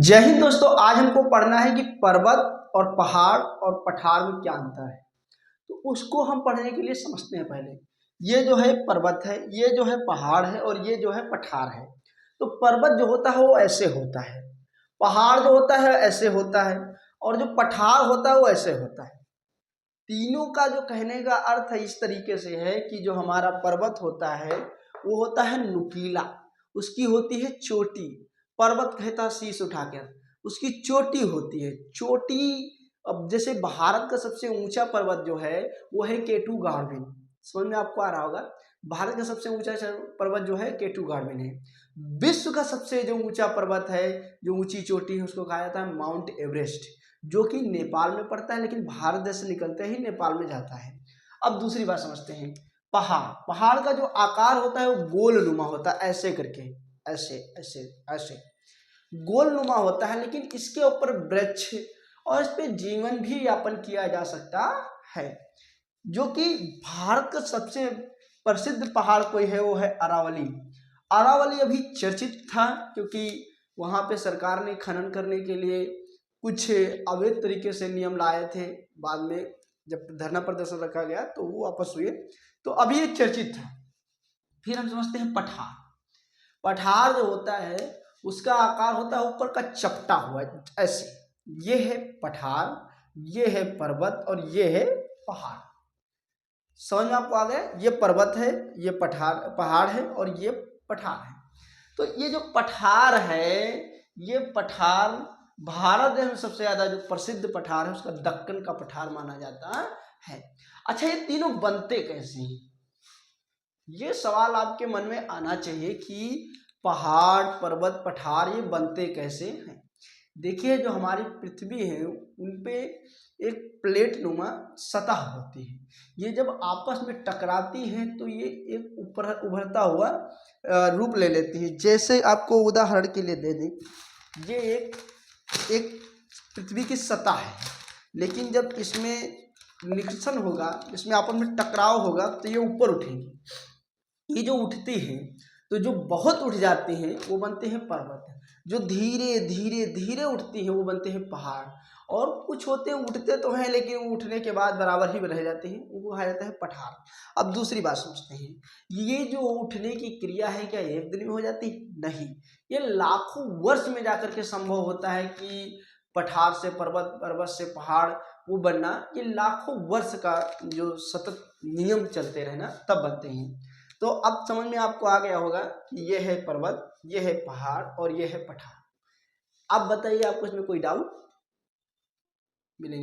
जय हिंद दोस्तों। आज हमको पढ़ना है कि पर्वत और पहाड़ और पठार में क्या अंतर है। तो उसको हम पढ़ने के लिए समझते हैं। पहले ये जो है पर्वत है, ये जो है पहाड़ है और ये जो है पठार है। तो पर्वत जो होता है वो ऐसे होता है, पहाड़ जो होता है ऐसे होता है और जो पठार होता है वो ऐसे होता है। तीनों का जो कहने का अर्थ है इस तरीके से है कि जो हमारा पर्वत होता है वो होता है नुकीला, उसकी होती है चोटी। पर्वत कहता शीश उठाकर, उसकी चोटी होती है चोटी। अब जैसे भारत का सबसे ऊंचा पर्वत जो है वो है केटू गाढ़विन। समझ में आपको आ रहा होगा, भारत का सबसे ऊंचा पर्वत जो है केटू गाढ़विन है। विश्व का सबसे जो ऊंचा पर्वत है, जो ऊंची चोटी है, उसको कहा जाता है माउंट एवरेस्ट, जो कि नेपाल में पड़ता है, लेकिन भारत देश से निकलते ही नेपाल में जाता है। अब दूसरी बात समझते हैं, पहाड़। पहाड़ का जो आकार होता है वो गोल नुमा होता है, ऐसे करके, ऐसे ऐसे ऐसे गोल नुमा होता है, लेकिन इसके ऊपर वृक्ष और इस पे जीवन भी यापन किया जा सकता है। जो कि भारत का सबसे प्रसिद्ध पहाड़ कोई है वो है अरावली। अरावली अभी चर्चित था क्योंकि वहां पे सरकार ने खनन करने के लिए कुछ अवैध तरीके से नियम लाए थे। बाद में जब धरना प्रदर्शन रखा गया तो वो वापस हुए, तो अभी ये चर्चित था। फिर हम समझते हैं पठार। पठार जो होता है उसका आकार होता है ऊपर का चपटा हुआ ऐसे। ये है पठार, ये है पर्वत और ये है पहाड़। समझ में आपको आ गया, ये पर्वत है, ये पहाड़ है और ये पठार है। तो ये जो पठार है, ये पठार भारत देश में सबसे ज्यादा जो प्रसिद्ध पठार है उसका दक्कन का पठार माना जाता है। अच्छा, ये तीनों बनते कैसे हैं, ये सवाल आपके मन में आना चाहिए कि पहाड़ पर्वत पठार ये बनते कैसे हैं। देखिए, जो हमारी पृथ्वी है उनपे एक प्लेट नुमा सतह होती है। ये जब आपस में टकराती हैं तो ये एक ऊपर उभरता हुआ रूप ले लेती है। जैसे आपको उदाहरण के लिए दे दें, ये एक पृथ्वी की सतह है, लेकिन जब इसमें निकर्षण होगा, इसमें आपस में टकराव होगा तो ये ऊपर उठेंगी। ये जो उठती हैं, तो जो बहुत उठ जाते हैं वो बनते हैं पर्वत, जो धीरे धीरे धीरे उठती हैं वो बनते हैं पहाड़, और कुछ होते हैं उठते तो हैं लेकिन उठने के बाद बराबर ही रह जाते हैं, उनको कहा जाता है पठार। अब दूसरी बात समझते हैं, ये जो उठने की क्रिया है क्या एक दिन में हो जाती है? नहीं, ये लाखों वर्ष में जाकर के संभव होता है कि पठार से पर्वत, पर्वत से पहाड़ वो बनना। ये लाखों वर्ष का जो सतत नियम चलते रहना तब बनते हैं। तो अब समझ में आपको आ गया होगा कि ये है पर्वत, ये है पहाड़ और ये है पठार। अब बताइए, आपको इसमें कोई डाउट मिलेंगे?